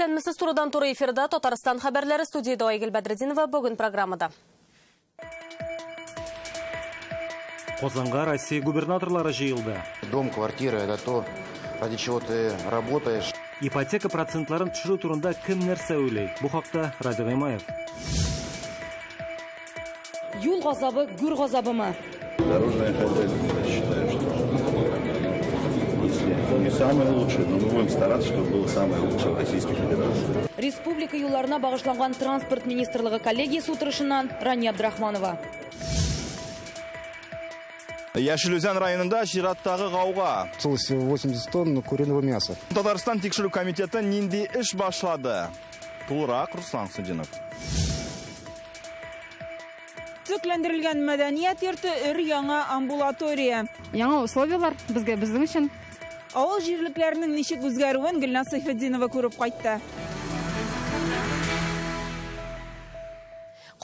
Шикләнмесез турыдан туры эфирда Татарстан хәбәрләре студияда Айгөл Бәдретдинова бүгін программада. Казанга Россия губернаторлары жиылды. Дом, квартира – это то, ради чего ты работаешь. Ипотека процентларын төшерү турында кем нәрсә уйлый? Бу хакта Радик Гыймаев. Юл газабы гүр газабымы? Дорожное хозяйство, я считаю, что если не самый лучший, но мы будем стараться, чтобы был самый лучший в Российской Федерации. Республика юлларына багышланган транспорт министрлыгы коллегиясе утырышыннан Рания Абдрахманова. Яшелүзән районында чираттагы гауга. 80 тонн куриного мяса. Татарстан тикшерү комитеты нинди эш башлады? Тулырак Руслан Судинов. Төзекләндерелгән мәдәният йорты өр-яңа амбулатория. Яңа условиялар безнең өчен. Авыл җирлекләренең ничек үзгәрүен Гөлназ Сайфетдинова күреп кайтты.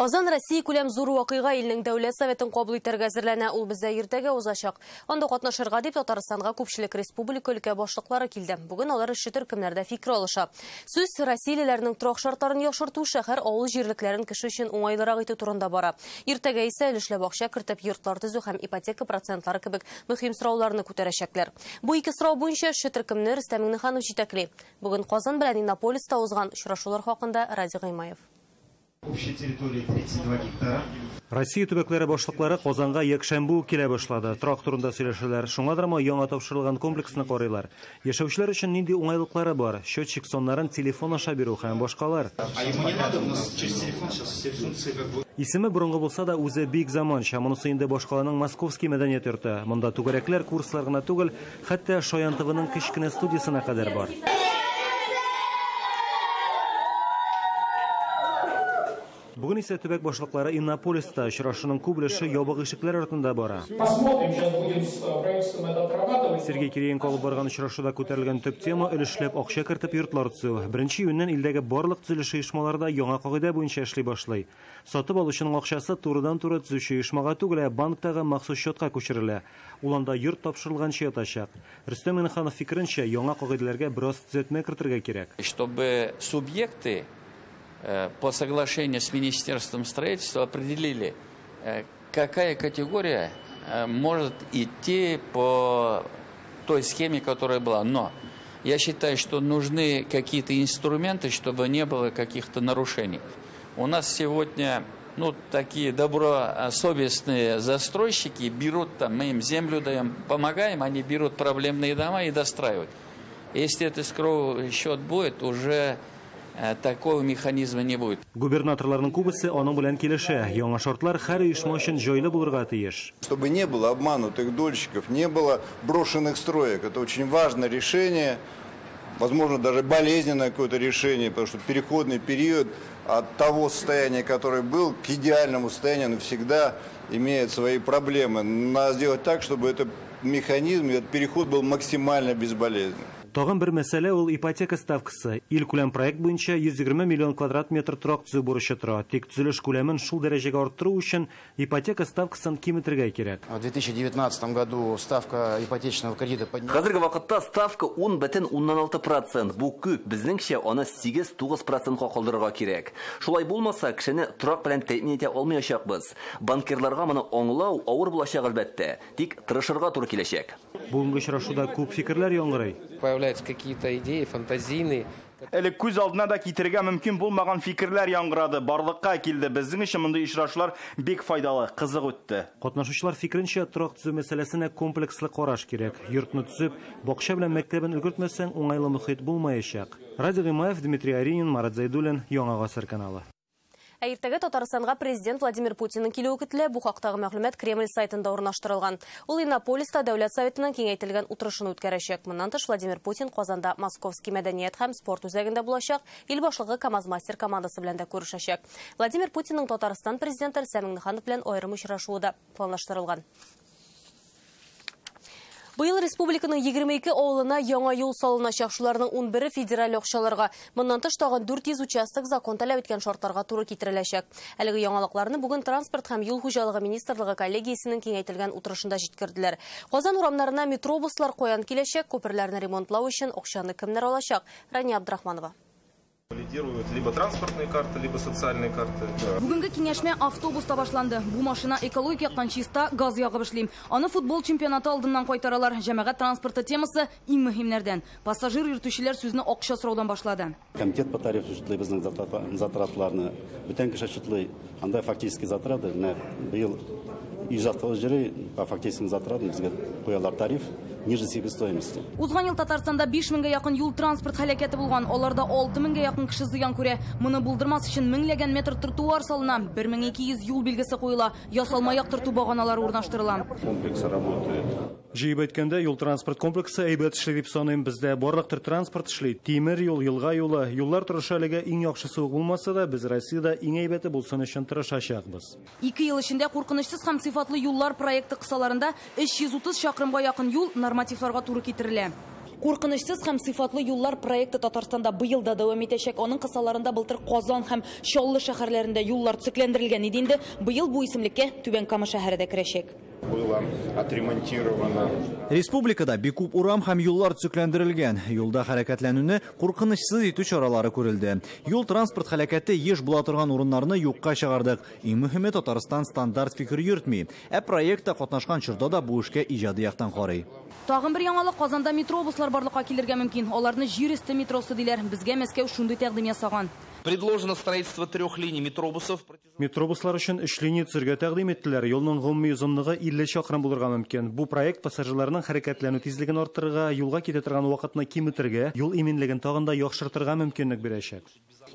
Казан Россия күләм зур вакыйга илнең дәүләт советын кабул итәргә әзерләнә. Ул бездә иртәгә узачак. Анда катнашырга дип Татарстанга күпчелек республика өлкә башлыклары килде. Бүген алар эшче төркемнәрдә фикер алыша. Сүз россиялеләрнең торак шартларын яхшырту, шәһәр авыл җирлекләрен кеше өчен уңайлырак итү турында бара. Иртәгә исә өлешләп акча кертеп йортлар төзү һәм ипотека процентлары кебек мөһим сорауларны күтәрәчәкләр. Бу ике сорау буенча эшче төркемне Рөстәм Миңнеханов җитәкли. Бүген Казан белән Иннополиста узган очрашулар хакында Радик Гыймаев. Общей территории 32 гектара. Россия төбәкләре башлыклары Казанга якшәмбе килә башлады. Торак турында сөйләшәләр. Шуңадыр яңа тапшырылган комплексны карыйлар. Яшәүчеләр өчен нинди уңайлыклары бар? Счетчик соннарын телефон аша бирү һәм башкалар. А ему не надо, у нас через телефон сейчас все функции как бы. Исеме бурынгы булса да үзе бик заманча. Монысы инде башкаланың Московский мәдәният йорты. Монда түгәрәкләр курслар гына түгел, хәтта Шаян ТВның кечкенә студиясына кадәр бар. Бүген исә төбәк башлыклары Иннополиста очрашуның күп өлеше ябык ишекләр артында бара. Сергей Кириенко алып барган очрашуда күтәрелгән төп тема өлешләп акча кертеп йортлар төзү. Беренче июньнән илдәге барлык төзелеш оешмаларда яңа кагыйдә буенча эшли башлый. Сатып алучының акчасы турыдан-туры төзүче оешмага түгел, банктагы махсус счетка күчерелә. Ул анда йорт тапшырылганча ятачак. Рөстәм Миңнеханов фикеренчә, яңа кагыйдәләргә бераз төзәтмә кертергә кирәк. Чтобы субъекты по соглашению с Министерством строительства определили, какая категория может идти по той схеме, которая была. Но я считаю, что нужны какие-то инструменты, чтобы не было каких-то нарушений. У нас сегодня такие добросовестные застройщики берут, мы им землю даем, помогаем, они берут проблемные дома и достраивают. Если это скрой счет будет, уже такого механизма не будет. Губернаторларның күбесе аның белән килешә. Яңа шартлар һәр оешма өчен җайлы булырга тиеш. Чтобы не было обманутых дольщиков, не было брошенных строек. Это очень важное решение, возможно, даже болезненное какое-то решение, потому что переходный период от того состояния, которое был, к идеальному состоянию, всегда имеет свои проблемы. Надо сделать так, чтобы этот механизм, этот переход был максимально безболезненным. Тагын бер мәсьәлә ул ипотека ставкасы. Ил күләм проект буенча 120 миллион квадрат метр торак төзү бурычы тора. Тик төзелеш күләмен шул дәрәҗәгә арттыру өчен ипотека ставкасын киметергә кирәк. В 2019 году ставка ипотечного кредита поднялась. Хәзерге вакытта ставка 10,16%. Бу күп. Безнеңчә аны 8-9%ка калдырырга кирәк. Шулай булмаса, кешене торак белән тәэмин итә алмаячакбыз. Банкирларга моны аңлау авыр булачак әлбәттә. Тик тырышырга туры киләчәк. Бүгенге очрашуда күп фикерләр яңгырый. Появляются какие-то идеи, фантазийные. Әле күз алдына да китергә мөмкин булмаган фикерләр яңгырады. Барлыкка килде. Безнең өчен мондый очрашулар бик файдалы, кызык үтте. Катнашучылар фикеренчә, торак төзү мәсьәләсенә комплекслы караш кирәк. Йортны төзеп, бакча белән мәктәбен өлгертмәсәң, уңайлы мөхит булмаячак. Радик Гыймаев, Дмитрий Аринин, Марат Зайдуллин, Яңа Гасыр каналы. Иртәгә Татарстанга президент Владимир Путинның килүе көтелә. Бу хактагы мәгълүмат Кремль сайтында урнаштырылган. Ул Иннополиста дәүләт советының киңәйтелгән утырышын үткәрәчәк. Моннан тыш Владимир Путин Казанда Московский мәдәният һәм спорт үзәгендә булачак. Ил башлыгы КамАЗ-Мастер командасы белән дә күрешәчәк. Владимир Путинның Татарстан президенты Рөстәм Миңнеханов белән аерым очрашуы да планлаштырылган. Быел республиканың 22 авылына яңа юл салыначак, шуларның 11 федераль акчаларга. Моннан тыш тагын 400 участок закон таләп иткән шартларга туры китереләчәк. Әлеге яңалыкларны бүген транспорт һәм юл хуҗалыгы министрлыгы коллегиясенең киңәйтелгән утырышында җиткерделәр. Казан урамнарына метробуслар каян киләчәк, күперләрне ремонтлау өчен акчаны кемнәр алачак? Рания Абдрахманова. Лидируют либо транспортные карты, либо социальные карты. Бүгінгі кеңешме автобуста башланды. Бу машина экология яктан чиста, газ ягып эшлим. Аны футбол чемпионаты алдыннан кайтаралар. Җәмәгать транспорты темасы иң мөһимнәрдән. Пассажир йөртүчеләр сүзне акча сораудан башлады. Комитет по тарифу шутлый безнең затратларны бүтән кеше шутлый андай фактически затраты на быел ижаттагы җире по фактически затраты безгә куялар тариф ниже себестоимости. Узган ел Татарстанда 5000-гә якын юл транспорт һәлакәте булган. Аларда 6000-гә якын кеше зыян күрә. Моны булдырмас өчен меңләгән метр тротуар салына, 1200 юл билгесе куела, ясалма яктырту баганалары урнаштырыла. Комплекс работает. Җыеп әйткәндә, юл транспорт комплексы әйбәт эшли дип саныйм. Бездә барлык төр транспорт эшли. Тимер юл, елга юлы, юллар торышы әлегә иң яхшысы булмаса да, без Россиядә иң әйбәте булсын өчен тырышачакбыз. 2 ел эчендә куркынычсыз һәм сыйфатлы юллар проекты кысаларында 330 чакрымга якын юл нормативларга туры китерелә. Куркынычсыз һәм сыйфатлы юллар проекты Татарстанда быел да дәвам итәчәк. Аның кысаларында былтыр Казан һәм Чаллы шәһәрләрендә юллар циклендерелгән иде инде. Быел бу исемлеккә Түбән Кама шәһәре дә керәчәк. Было отремонтировано. Республикада бик күп урам һәм юллар төзекләндерелгән. Юлда хәрәкәтләнүне куркынычсыз итү чаралары күрелде. Юл транспорт һәлакәте еш була торган урыннарны юкка чыгардык. Иң мөһиме Татарстан стандарт фикер йөртми. Проектта катнашкан чорда да бу эшкә иҗади яктан карый. Тагын бер яңалык, Казанда метробуслар барлыкка килергә мөмкин. Аларны җир өсте метросы диләр. Безгә Мәскәү шундый тәкъдим ясаган. Предложено строительство 3 линий метробусов. Метробуслар өчен 3 линия төзергә тәкъдим иттеләр. Юлның гомуми озынлыгы 50 чакрым булырга мөмкин. Бу проект пассажирларның хәрәкәтләнү тизлеген арттырырга, юлга китә торган вакытны киметергә, юл иминлеген тагын да яхшыртырга мөмкинлек бирәчәк.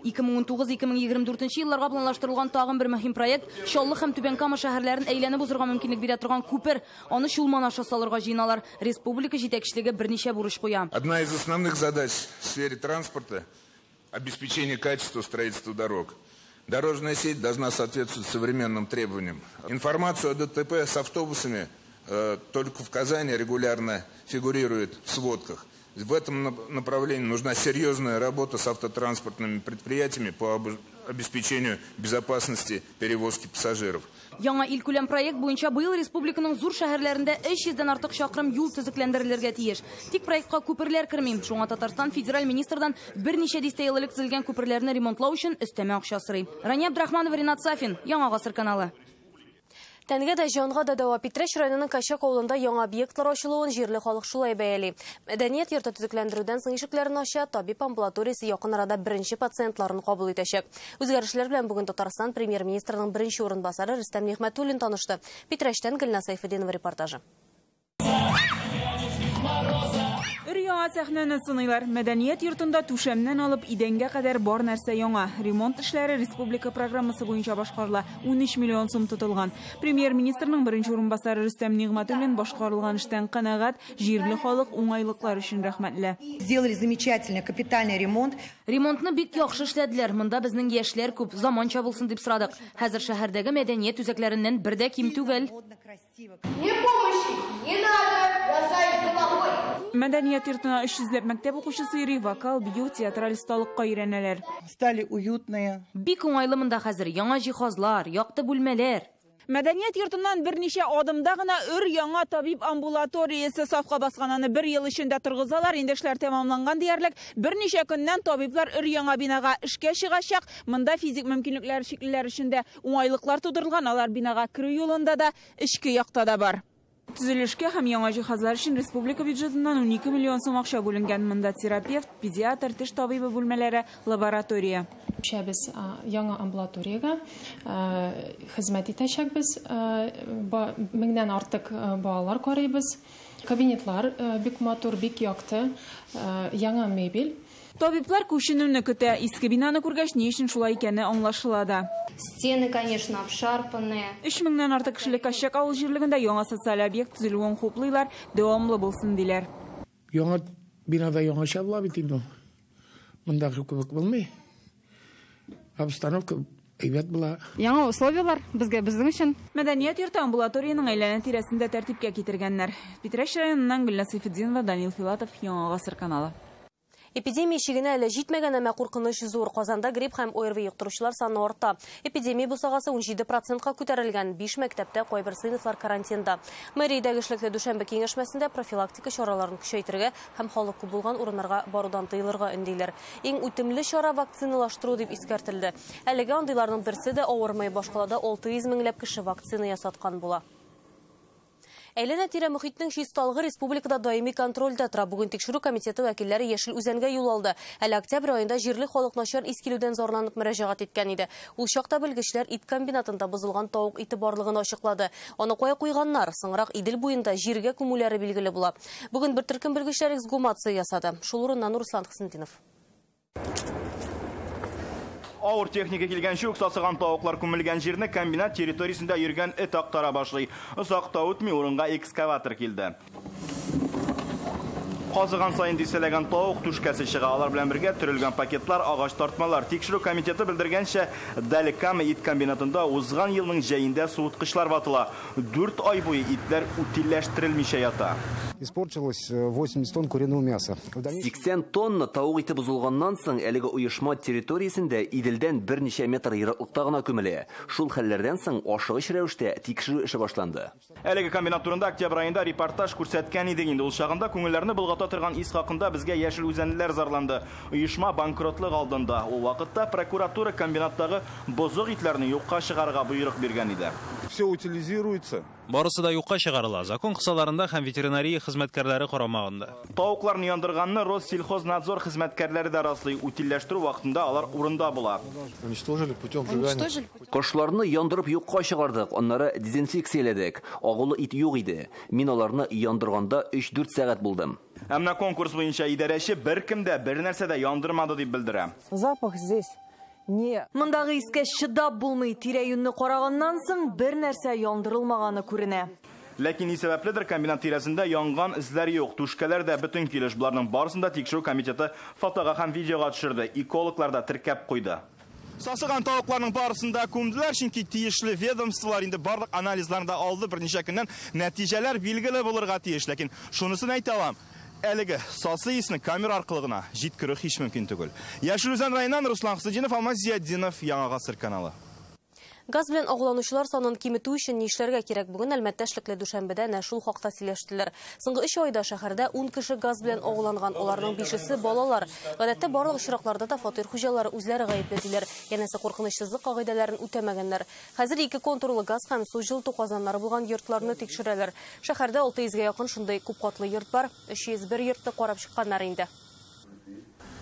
2019-2024 елларга планлаштырылган тагын бер мөһим проект Чаллы һәм Түбән Кама шәһәрләрен әйләнеп узырга мөмкинлек бирә торган күпер. Аны Чулман аша салырга җыйналар. Республика җитәкчелеге берничә бурыч куя. Одна из основных задач в сфере транспорта – обеспечение качества строительства дорог. Дорожная сеть должна соответствовать современным требованиям. Информацию о ДТП с автобусами только в Казани регулярно фигурирует в сводках. В этом направлении нужна серьезная работа с автотранспортными предприятиями по обеспечению безопасности перевозки пассажиров. Яңа илкүләм проект буенча быел республиканың зур шәһәрләрендә 300-дән артык чакрым юл төзекләндерелергә тиеш. Тик проектка күперләр керми. Шуңа Татарстан федераль министрдан берничә дистә ел элек төзелгән күперләрне ремонтлау өчен өстәмә акча сорый. Рания Абдрахманова, Ринат Сафин, Яңа Гасыр каналы. Тәнгә дә җанга да дәва. Петрәш районының Качак авылында яңа объектлар ачылуын җирле халык шулай бәяли. Мәдәният йорты төзекләндерүдән соң ишекләрен ача, табиб амбулаториясе якын арада беренче пациентларын кабул итәчәк. Үзгәрешләр белән бүген Татарстан премьер-министрының беренче урынбасары Рөстәм Нигъмәтуллин танышты. Петрәштән Гөлнар Сайфетдинова репортажы. Яңа сәхнәне сынайлар. Мәдәният йортында түшәмнән алып идәнгә кадәр бар нәрсә яңа. Ремонт эшләре республика программасы буенча башкарыла. 13 миллион сум тотылган. Премьер-министрның беренче урынбасары Рөстәм Нигъмәтуллин башкарылган эштән канәгать, җирле халык уңайлыклар өчен рәхмәтле. Сделали замечательный капитальный ремонт. Ремонтны бик яхшы эшләделәр. Монда безнең яшьләр күп, заманча булсын дип сорадык. Хәзер шәһәрдәге мәдәният үзәкләреннән бер дә ким түгел. Не помощи, не надо, бросай головой. Мәдәният йортына 300 мәктәп укучысы йөри, вокал, бию, театраль осталыкка өйрәнәләр. Стали уютные. Бик уңайлы монда хәзер яңа җиһазлар, якты бүлмәләр. Мәдәният йортыннан берничә адымда гына яңа табиб амбулаториясе сафка баскан. Аны 1 ел эчендә торгызалар. Инде эшләр тәмамланган диярлек. Берничә көннән табиблар яңа бинага эшкә чыгачак. Монда физик мөмкинлекләр шиклеләр өчен дә уңайлыклар тудырылган. Алар бинага керү юлында да, эчке якта да бар. Төзелешкә һәм яңа җиһазлар өчен республика бюджетыннан 12 миллион сум акча бүленгән. Монда терапевт, педиатр, теш табибы бүлмәләре, лаборатория. Biz яңа амбулаториягә хезмәт итәчәкбез. 1000-дән артык балалар карыйбыз. Кабинетлар бик матур, бик якты, яңа мебель. Табиблар күченүне көтә. Иске бинаны күргәч, ни өчен шулай икәне аңлашыла да. Стены, конечно, обшарпанные. 3000-дән артык кешелек Качак авыл җирлегендә яңа социаль объект төзелүен хуплыйлар, дәвамлы булсын диләр. Яңа бинада яңа чабыла бит инде. Монда күп булмый. Обстановка әйбәт була. Яңа условиялар безгә безнең өчен. Мәдәният йорты амбулаторияның әйләнә тирәсендә тәртипкә китергәннәр. Петрәш районыннан Гөлнар Сайфетдинова, Данил Филатов, Яңа Гасыр каналы. Эпидемия ишигенә әле җитмәгән, әмма куркыныч зур. Казанда грипп һәм ОРВИ йоктыручылар саны арта. Эпидемия бусагасы 17%-ка күтәрелгән. 5 мәктәптә кайбер сыйныфлар карантинда. Мэриядәге эшлекле дүшәмбе киңәшмәсендә профилактика чараларын көчәйтергә һәм халык күп булган урыннарга барудан тыелырга өндиләр. Иң үтемле чара вакциналаштыру дип искәртелде. Әлегә андыйларның берсе дә авырмый, башкалада 600 меңләп кеше вакцина ясаткан була. Әйләнә-тирә мөхитнең чисталыгы республикада даими контрольдә тора. Бүген тикшерү комитеты вәкилләре Яшел Үзәнгә юл алды. Әле октябрь айында җирле халык начар ис килүдән зарланып мөрәҗәгать иткән иде. Ул чакта белгечләр ит комбинатында бозылган тавык ите барлыгын ачыклады. Аны кая куйганнар? Соңрак Идел буенда җиргә күмүләре билгеле була. Бүген бер төркем белгечләр эксгумация ясады. Шул урыннан Руслан Хисентдинов. Ауыр техника килгәнче үк сасыган тавыклар күмелгән җирне комбинат территориясендә йөргән эт актара башлый. Озак та үтми урынга экскаватор килде. Казыган сайын дисәләгән тавык түшкәсе чыга. Алар белән бергә төрелгән пакетлар, агач тартмалар. Тикшерү комитеты белдергәнчә, Далекама ит комбинатында узган елның җәендә суыткычлар ватыла. 4 ай буе итләр утилләштерелмичә ята. Испортилось 80 тонн куриного мяса. 80 тонна тавык ите бузылганнан соң әлеге оешма территориясендә Иделдән берничә метр ераклыкта гына күмелә. Шул хәлләрдән соң ашыгыч рәвештә тикшерү эше башланды. Әлеге комбинат турында октябрь айында репортаж күрсәткән идек инде. Ул чагында күңелләрне булгата торган ис хакында безгә Яшел Үзәнлеләр зарланды. Оешма банкротлык алдында. Ул вакытта прокуратура комбинаттагы бозык итләрне юкка чыгарга буйрык биргән иде. Все утилизируется. Барысы да юкка чыгарыла. Закон кысаларында һәм ветеринария хезмәткәрләре карамагында. Тавыкларны яндырганны Россельхознадзор хезмәткәрләре дә раслый. Утилләштерү вакытында алар урында була. Уничтожили путем сжигания. Кошларны яндырып юкка чыгардык, аннары дезинфекцияләдек. Агылы ит юк иде. Мин аларны яндырганда 3-4 сәгать булдым. Әмма конкурс буенча идарәче беркем дә бер нәрсә дә яндырмады дип белдерә. Запах здесь. Мындагы искә чыдап булмый, тирә-юнне караганнан соң бер нәрсә яндырылмаганы күренә. Ләкин ни сәбәпледер комбинат тирәсендә янган эзләр юк. Түшкәләр дә бөтен килеш. Буларның барысында тикшерү комитеты фотога һәм видеога төшерде. Экологлар да теркәп куйды. Сасыган тавыкларның барысында күмделәр, чөнки тиешле ведомстволар инде барлык анализларны да алды. Берничә көннән нәтиҗәләр билгеле булырга тиеш. Ләкин шунысын әйтә алам. Әлеге сасы исне камера аркылы гына җиткерү һич мөмкин түгел. Яшел Үзән районыннан Руслан Хисентдинов, Алмаз Зиятдинов, Яңа гасыр каналы. Газ белән агуланучылар санын киметү өчен ни эшләргә кирәк? Бүген Әлмәттә эшлекле дүшәмбедә нә шул хакта сөйләштеләр. Соңгы 3 айда шәһәрдә 10 кеше газ белән агуланган, аларның 5-се балалар. Гадәттә барлык очракларда да фатир хуҗалары үзләре гаепләделәр, янәсе куркынычсызлык кагыйдәләрен үтәмәгәннәр. Хәзер 2 контурлы газ һәм су җылыту казаннары булган йортларны тикшерәләр. Шәһәрдә 600-гә якын шундый күп катлы йорт бар, 301 йортны карап чыкканнар инде.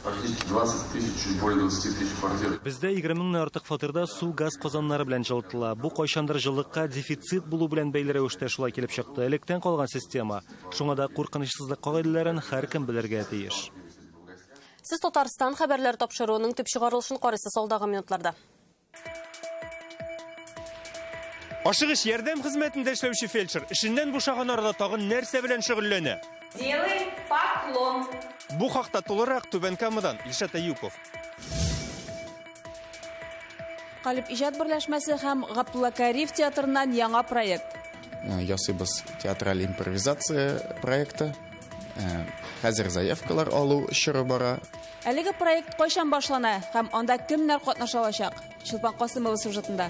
Практически 20 тысяч, чуть более 20 тысяч квартир. Бездә 20 меңнән артык фатирда су, газ казаннары белән җылытыла. Бу кайчандыр җылылыкка дефицит булу белән бәйле рәвештә шулай килеп чыкты. Электән калган система. Шуңа да куркынычсызлык кагыйдәләрен һәркем белергә тиеш. Сез Татарстан хәбәрләр тапшыруының төп чыгарылышын карыйсыз алдагы минутларда. Ашыгыч ярдәм хезмәтендә эшләүче фельдшер эшеннән бушаган арада тагын нәрсә белән шөгыльләнә? Делай поклон. Бу хакта тулырак Түбән Камадан Илшат Аюпов. Калып иҗат берләшмәсе һәм Габдулла Кариев театрыннан яңа проект. Ясыйбыз театраль импровизация проекты. Хәзер заявкалар алу эшләре бара. Әлеге проект кайчан башлана һәм анда кемнәр катнаша алачак? Чулпан Касымова сюжетында.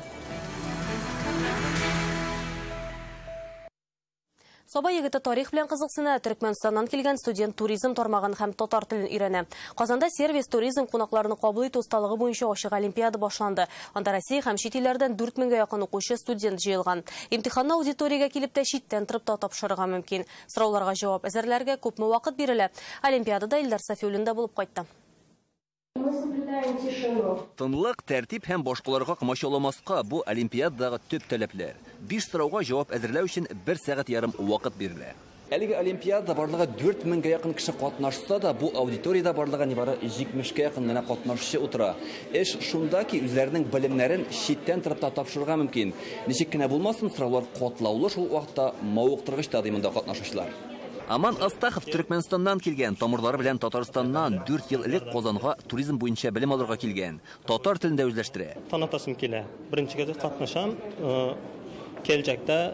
Саба егете тарих белән кызыксына, Төркмәнстаннан килгән студент туризм тармагын һәм татар телен өйрәнә. Казанда сервис туризм кунакларны кабул итү осталыгы буенча ачык олимпиада башланды. Анда Россия һәм чит илләрдән 4000-гә якын укучы студент җыелган. Имтиханны аудиториягә килеп тә читтән торып та тапшырырга мөмкин. Сорауларга җавап әзерләргә күпме вакыт бирелә. Олимпиадада Илдар Сафиуллин да булып кайтты. Тынлык, тәртип һәм башкаларга комачауламаска бу олимпиададагы төп таләпләр. 5 сорауга җавап әзерләү өчен 1 сәгать ярым вакыт бирелә. Әлеге олимпиадада барлыгы 4000-гә якын кеше катнашса да, бу аудиториядә барлыгы нибары 70-кә якын гына катнашучы утыра. Эш шунда ки, үзләренең белемнәрен читтән торып та тапшырырга мөмкин. Ничек кенә булмасын, сораулар катлаулы, шул вакытта мавыктыргыч та димендә катнашучылар. Аман Астахов Төркмәнстаннан килгән, тамырлары белән Татарстаннан 4 ел элек Казанга туризм буенча белем алырга килгән. Татар телендә үзләштерә. Танытасым килә. Беренче кезек катнашам. Киләчәктә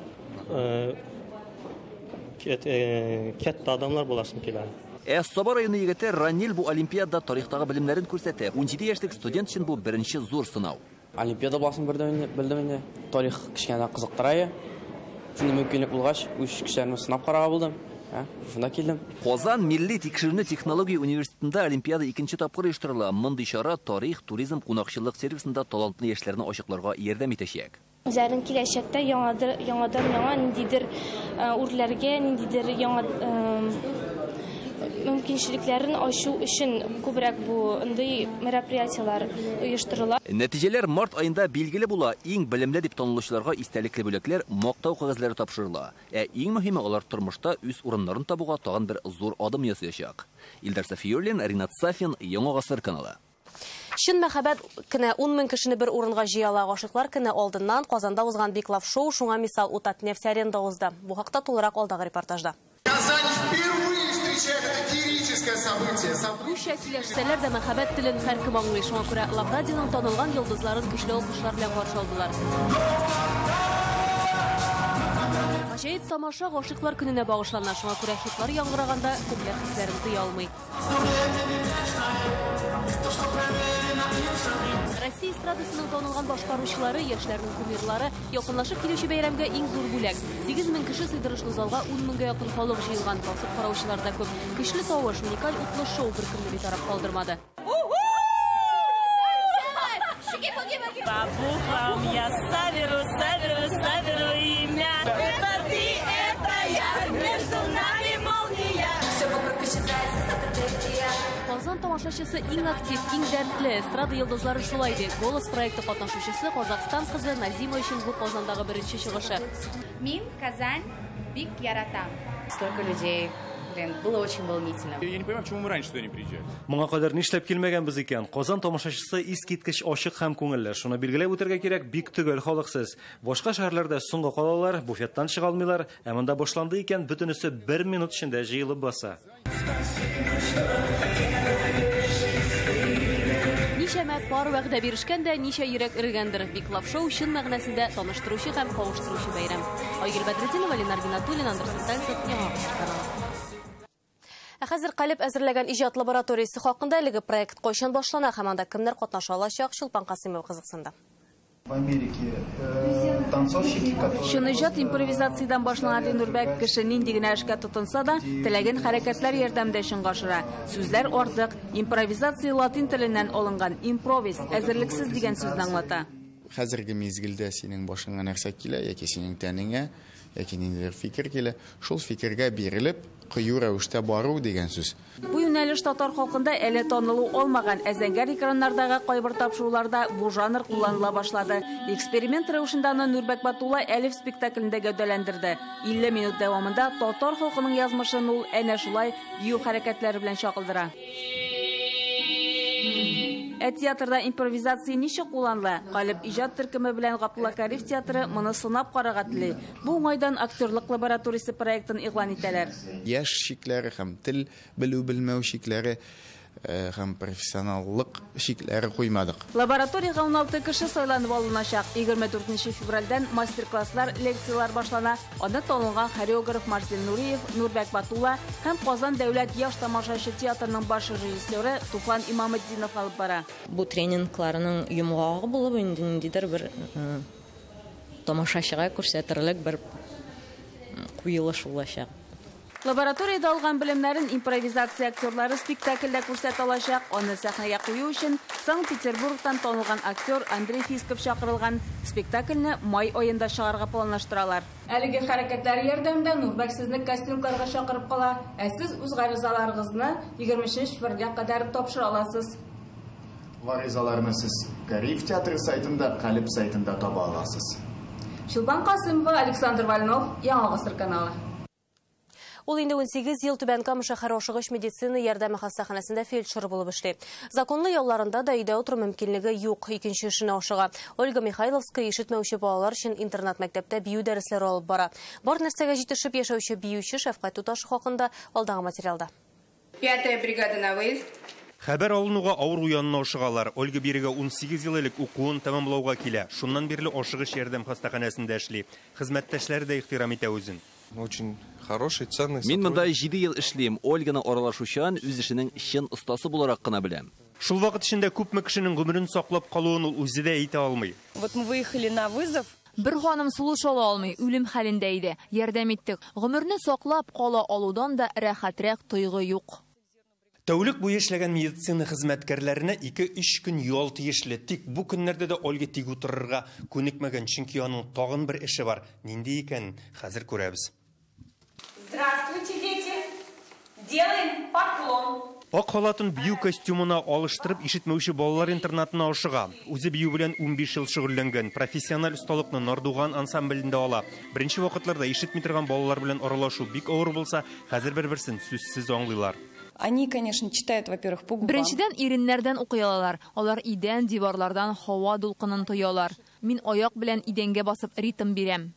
кәттә адамлар буласым килә. Саба районы егете Ранил бу олимпиада тарихтагы белемнәрен күрсәтә. 17 яшьлек студент өчен бу беренче зур сынау. Олимпиада басын белдем, тарих кичкәнә кызыктыра. Шуны мөмкинлек булгач, үз кешеләрне сынап карага булдым. Шунда килдем. Казан Милли тикшерүне технология университетында олимпиада 2нче тапкыр оештырыла. Мондый чара тарих, туризм, кунакчылык сервисында талантлы яшьләрне ачыкларга ярдәм итәчәк. Үзләрен киләчәктә яңа ниндидер үрләргә, ниндидер яңа мөмкинчелекләрен ачу өчен күбрәк бу ындый мероприятиялар оештырыла. Нәтиҗәләр март айында билгеле була. Иң белемле дип танылучыларга истәлекле бүләкләр, мактау кагазьләре тапшырыла. Иң мөһиме алар тормышта үз урыннарын табуга тагын бер зур адым ясаячак. Илдар Сафиуллин, Ринат Сафин, Яңа гасыр каналы. Шын мәхәббәт көне 10 мең кешене бер урынга җыяла. Гашыйклар көне алдыннан Казанда узган Биклав шоу шуңа мисал Утат-Нефть аренда узды. Бу хакта тулырак алдагы репортажда. Казань впервые встречает это феерическое событие. Русча сөйләшсәләр дә мәхәббәт телен һәркем аңлый. Шуңа күрә Лаврадиның танылган йолдызларын көчле алкышлар белән каршы алдылар. Гаҗәеп тамаша гашыйклар көненә багышлана. Шуңа күрә хитлар яңгыраганда күпләр хисләрен тыя алмый. Россия эстрадасының танылган башкаручылары, яшьләрнең кумирлары якынлашып килүче бәйрәмгә иң зур бүләк. 8 мең кеше сыйдырышлы залга 10 меңгә якын халык җыелган. Басып караучылар да күп. Көчле тавыш, уникаль утлы шоу беркемне битараф калдырмады. Бабухам я саверу имя. Это ты, это я, между нами молния. Все вокруг исчезает, Казан тамашачысы иң актив, иң дәртле эстрада йолдызлары шулай ди. Голос проекты катнашучысы Казахстан кызы Назима өчен бу Казандагы беренче чыгышы. Мин Казань бик яратам. Столько людей. Было очень волнительно. Я не понимаю, почему мы раньше туда не приезжали. Моңа кадәр нишләп килмәгәнбез икән? Казан тамашачысы искиткеч ачык һәм күңелле. Шуны билгеләп үтәргә кирәк, бик төгәл халыксыз. Башка шәһәрләрдә соңга калалар, буфеттан чыга алмыйлар, ә монда башланды икән, бөтенесе 1 минут эчендә җыелып баса. Ничәмә пар вәгъдә бирешкән дә, ничә йөрәк иргәндер. Биклав шоу чын мәгънәсендә таныштыручы һәм кавыштыручы бәйрәм. Айгөл Бәдретдинова, Ленар Гинатуллин, Андерсон Тальцев, Яңа гасыр. Хәзер Калиб әзерләгән иҗат лабораториясе хакында әлеге проект кайчан башлана һәм анда кемнәр катнаша алачак? Чулпан Касымов кызыксынды. В Америке танцовщики, которые... Шуны иҗат импровизациядан башланган Нурбәк кеше нинди генә эшкә тотынса да, теләгән хәрәкәтләр ярдәмендә чынга ашыра. Сүзләр артык, импровизация латин теленнән алынган импровиз, әзерлексез дигән сүзне аңлата. Хәзерге мизгелдә синең башыңа нәрсә килә, яки синең тәнеңә, яки ниндидер фикер килә, шул фикергә бирелеп, кыю рәвештә бару дигән сүз. Бу юнәлеш татар халкында әле танылу алмаган әзәңгәр экраннардагы кайбер тапшыруларда бу жанр кулланыла башлады. Эксперимент рәвешендә аны Нурбәк Батулла Әлиф спектаклендә гәүдәләндерде. 50 минут дәвамында татар халкының язмышын ул әнә шулай бию хәрәкәтләре белән чакылдыра. Театрда импровизация ничек кулланыла? Калиб иҗат төркеме белән Габдулла Кариф театры моны сынап карарга тели. Бу уңайдан актерлык лабораториясе проектын игълан итәләр. Яшь шикләре һәм тел белү белмәү шикләре һәм профессионаллык шикләре куймадык. Лабораториягә 16 кеше сайланып алыначак. 24 февральдән мастер-класслар, лекциялар башлана. Анда танылган хореограф Марсель Нуриев, Нурбәк Батулла һәм Казан дәүләт яшь тамашачы театрының баш режиссеры Туфан Имаметдинов алып бара. Бу тренингларның йомгагы булып ниндидер бер тамашачыга күрсәтерлек бер куелыш булачак. Лабораторияда алган белемнәрен импровизация актерлары спектакльдә күрсәтә алачак. Аны сәхнәгә кую өчен Санкт-Петербургтан танылган актер Андрей Фисков чакырылган. Спектакльне май аенда чыгарга планлаштыралар. Әлеге хәрәкәтләр ярдәмендә Нурбәк сезне костюмларга чакырып кала. Сез үз гаризаларыгызны 23 февральгә кадәр тапшыра аласыз. Гаризаларны сез Кариф театры сайтында, Калиб сайтында таба аласыз. Чулпан Касымова, Александр Вольнов, Яңа гасыр каналы. Ул инде 18 ел Түбән Кама шәһәр ашыгыч медицина ярдәме хастаханәсендә фельдшер булып эшли. Законлы ялларында да өйдә утыру мөмкинлеге юк, икенче эшенә ашыга. Ольга Михайловская ишетмәүче балалар өчен интернат мәктәптә бию дәресләре алып бара. Бар нәрсәгә җитешеп яшәүче биюче Шәфкать Туташы хакында алдагы материалда. 5-я бригада на выезд. Хәбәр алынуга авыр уянына ашыгалар. Ольга Бирегә 18 ел элек укуын тәмамлауга килә. Шуннан бирле ашыгыч ярдәм хастаханәсендә эшли. Хезмәттәшләре дә ихтирам итә үзен. Очень хороший, ценный Мин монда 7 ел эшлим. Ольганың аралашучан үз эшенең чын остасы буларак кына беләм. Шул вакыт эчендә күпме кешенең гомерен саклап калуын ул үзе дә әйтә алмый. Вот мы выехали на вызов. Бер ханым сулыш ала алмый, үлем хәлендә иде. Ярдәм иттек. Гомерне саклап кала алудан да рәхәтрәк тойгы юк. Тәүлек буе эшләгән медицина хезмәткәрләренә 2-3 көн ял тиешле. Тик бу көннәрдә дә Ольга тик утырырга күнекмәгән, чөнки аның тагын бер эше бар. Нинди икән, хәзер күрәбез. Здравствуйте, дети. Делаем поклон. Ак халатын бию костюмына алыштырып ишетмәүче балалар интернатына ашыга. Үзе бию белән 15 ел шөгыльләнгән, профессиональ осталыкны Нардуган ансамблендә ала. Беренче вакытларда ишетми торган балалар белән аралашу бик авыр булса, хәзер бер-берсен сүзсез аңлыйлар. Они, конечно, читают, во-первых, по губам. Беренчедән иреннәрдән укый алалар. Алар идән, диварлардан һава дулкынын тоялар. Мин аяк белән идәнгә басып ритм бирәм.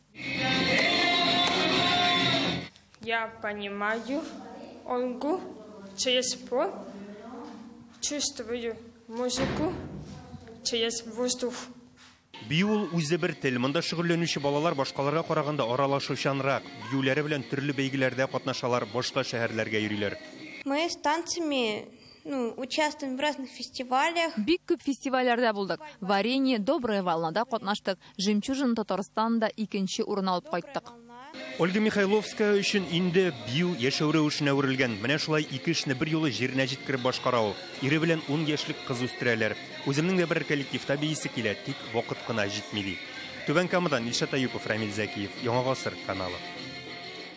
Я понимаю Ольгу через пол, чувствую музыку через воздух. Бию үзе бер тел. Монда шөгыльләнүче балалар башкаларга караганда аралашучанрак. Биюләре белән төрле бәйгеләрдә катнашалар, башка шәһәрләргә йөриләр. Мы с танцами участвуем в разных фестивалях. Бик күп фестивальләрдә булдык. Варенье, Добрая волнада катнаштык. Жемчужин Татарстанда 2нче урын алып кайттык. Ольга Михайловская өчен инде бию яшәү рәвешенә үрелгән. Менә шулай 2 эшне бер юлы җиренә җиткереп башкара ул. Ире белән 10 яшьлек кыз үстерәләр. Үземнең дә бер коллективта бийсе килә, тик вакыт кына җитми ди. Түбән Камадан Илшат Аюпов, Рамил Зәкиев, Яңа гасыр каналы.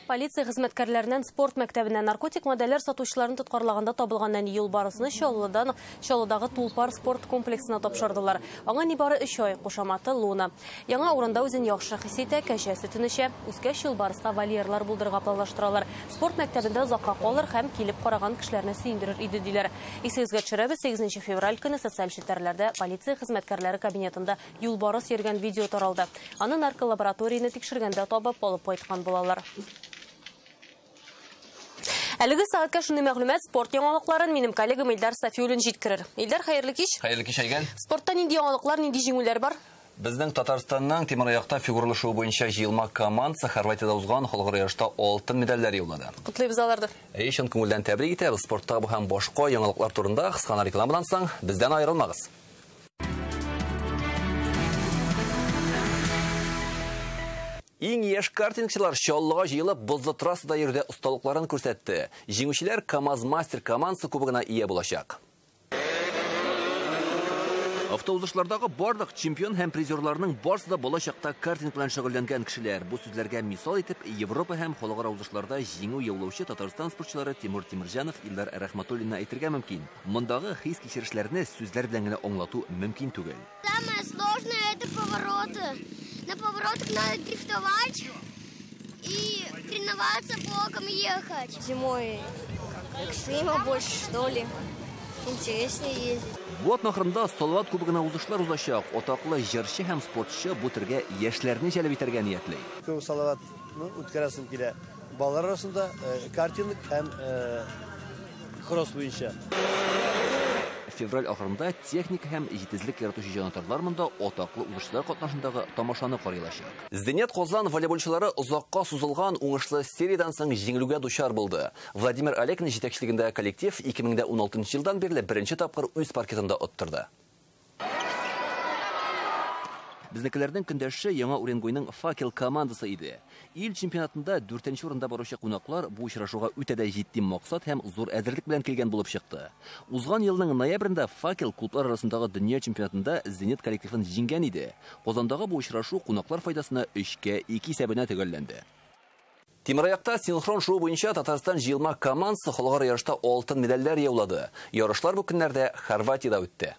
Полиция хезмәткәрләреннән спорт мәктәбенә наркотик модельләр сатучыларын тоткарлаганда табылганнан ел барысını Чаллыдагы Тулпар спорт комплексына тапшырдылар. Аңа нибары 3 ай кушаматы Луна. Яңа урында үзен яхшы хис итә, кәҗә сөтен эчә, үскәч ел барыска вольерлар булдырырга планлаштыралар. Спорт мәктәбендә озакка калыр һәм килеп караган кешеләрне сөендерер иде диләр. Исегезгә төшерәбез, 8 февраль көне социаль челтәрләрдә полиция хезмәткәрләре кабинетында юл барыс йөргән видео таралды. Аны нарколабораторияне тикшергәндә табып алып кайткан булалар. Әлеге сәгатькә шундый мәгълүмат спорт яңалыкларын минем коллегам Илдар Сафиуллин җиткерер. Илдар, хәерле кич. Хәерле кич, Айган. Спортта нинди яңалыклар, нинди җиңүләр бар? Безнең Татарстанның тимер аякта фигурлашу буенча җыелма командасы Хорватиядә узган халыкара ярышта алтын медальләр яулады. Котлыйбыз аларды. Өчен күңелдән тәбрик итәбез. Спортта бу һәм башка яңалыклар турында кыска рекламадан соң бездән аерылмагыз. Иң яшь картингчылар Чаллыга җыелып бозлы трассада йөрде осталыкларын күрсәтте. Җиңүчеләр КамАЗ Мастер командасы кубогына ия булачак. Автоузышлардагы барлык чемпион һәм призерларның барысы да балачакта картинг белән шөгыльләнгән кешеләр. Бу сүзләргә мисал итеп Европа һәм халыкара узышларда җиңү яулаучы Татарстан спортчылары Тимур Тимирҗанов, Илдар Рәхмәтуллинны әйтергә мөмкин. Мондагы хис-кичерешләрне сүзләр белән генә аңлату мөмкин түгел. Самое сложное это повороты. На поворотах надо дрифтовать и тренироваться боком ехать. Зимой экстрима больше, что ли. Интереснее ездить. Вот нахрында Салават кубогына узышлар узачак. Атаклы җырчы һәм спортчы бу төргә яшьләрне җәлеп итәргә ниятли. Күп Салават үткәрәсем килә. Балалар арасында картинг һәм кросс буенча. Февраль ахырында техника һәм җитезлек яратучы җанатарлар монда атаклы узышлар катнашындагы тамашаны карыйлачак. Зенит Казан волейболчылары озакка сузылган уңышлы сериядан соң җиңелүгә дучар булды. Владимир Олекин җитәкчелегендәге коллектив 2016 елдан бирле беренче тапкыр үз паркетында оттырды. Безнекеләрнең көндәше яңа Уренгойның Факел командасы иде. Ил чемпионатында 4нче урында баручы кунаклар бу очрашуга үтә дә җитди максат һәм зур әзерлек белән килгән булып чыкты. Узган елның ноябрендә Факел клублар арасындагы дөнья чемпионатында Зенит коллективын җиңгән иде. Казандагы бу очрашу кунаклар файдасына 3-2 исәбенә төгәлләнде. Тимер аякта синхрон шоу буенча Татарстан җыелма командасы халыкара ярышта алтын медальләр яулады. Ярышлар бу көннәрдә Хорватиядә үтте.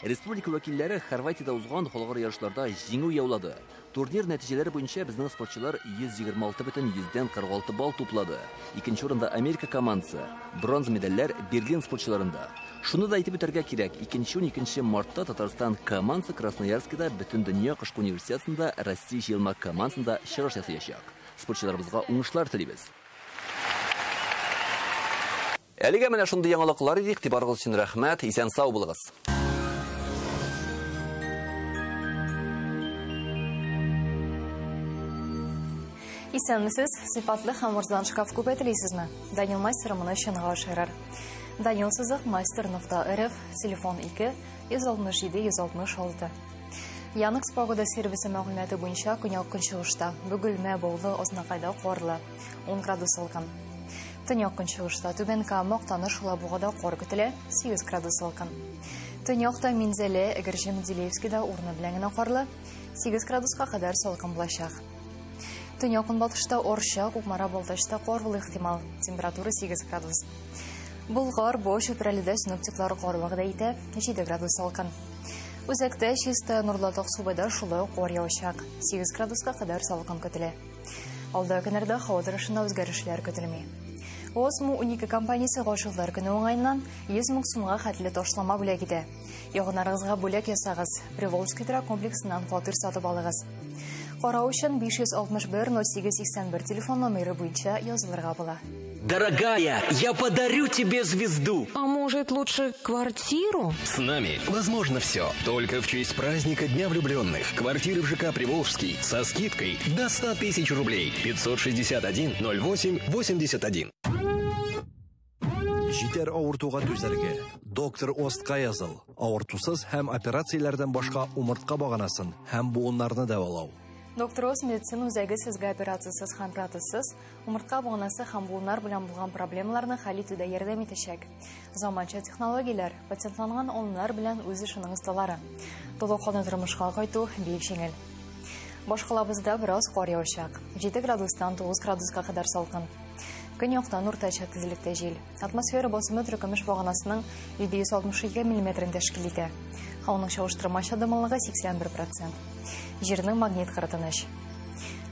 Республика вәкилләре Хорватиядә узган халыкара ярышларда җиңү яулады. Турнир нәтиҗәләре буенча безнең спортчылар 126,46 балл туплады. Икенче урында Америка командасы, бронза медальләр Берлин спортчыларында. Шуны да әйтеп үтәргә кирәк, 2-12 мартта Татарстан командасы Красноярскида бөтен дөнья кышкы университетында Россия җыелма командасында чыгыш ясаячак. Спортчыларыбызга уңышлар телибез. Әлегә менә шундый яңалыклар идек. Тибарыгыз өчен рәхмәт. Исән сау булыгыз. Исәнмесез, сыйфатлы һәм арзан шкаф күпәйтелисезме? Данил Майстер моны чынга ашырыр. Данил сызык Майстер.рф, телефон 2 167 166. Янык погода сервисы мәгълүматы буенча көньяк көнчыгышта Бөгелмә, Баулы, Азнакайда карлы 10 градус салкын. Төньяк көнчыгышта Түбән Кама, Актаныш, Лабугада кар көтелә 8 градус салкын. Төньякта Минзәле, Әгерҗе, Менделеевскида урны белән генә карлы 8 градуска кадәр салкын булачак. Төньяк-көнбатышта Орча, Кукмара, Балтачта кар булу ихтимал. Температура 8 градус. Болгар, Бош, Үпрәледә синоптиклар кар вәгъдә итә 7 градус салкын. Үзәктә Чиста, Нурлатак, Субайда шулай кар яучак 8 градуска кадәр салкын көтелә. Алда көннәрдә һава торышында үзгәрешләр көтелми. Осмо 12 компаниясе гашыклар көне уңайыннан 100 мең сумга хәтле ташлама бүләк итә. Ягыннарыгызга бүләк ясагыз. Приволжский торак комплексыннан фатир сатып алыгыз. Карау өчен 561-0881 телефон номеры буенча язылырга була. Дорогая, я подарю тебе звезду. А может, лучше квартиру? С нами возможно все. Только в честь праздника Дня влюбленных. Квартиры в ЖК Приволжский со скидкой до 100 тысяч рублей. 561-08-81. Җитәр авыртуга түзәргә. Доктор Остка языл. Авыртусыз һәм операцияләрдән башка умыртка баганасын һәм буыннарны дәвалау. Доктор Ост медицина үзәге сезгә операциясыз һәм протезсыз умыртка баганасы һәм буыннар белән булган проблемаларны хәл итүдә ярдәм итәчәк. Заманча технологияләр, патентланган онлар белән үз эшенең осталары. Толык тормышка кайту бик җиңел. Башкалабызда бераз кар яучак. 7 градустан 9 градуска кадәр салкын. Көньяктан уртача тизлектә җил. Атмосфера басымы төркемеш баганасының 762 мм тәшкил итә. Һаваның чагыштырмача дымлыгы 81%. Җирнең магнит кыртыныч.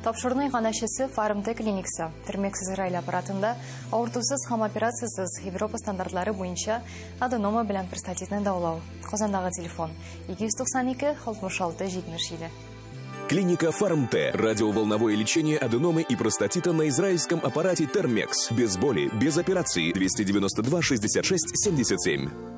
Тапшырны ганачысы Фармтек клиникасы. Термекс Израиль аппаратында авыртусыз һәм операциясыз Европа стандартлары буенча аденома белән простатитны дәвалау. Казандагы телефон 292 66 77. Клиника Фармте. Радиоволновое лечение аденомы и простатита на израильском аппарате Термекс. Без боли, без операции. 292 66 77.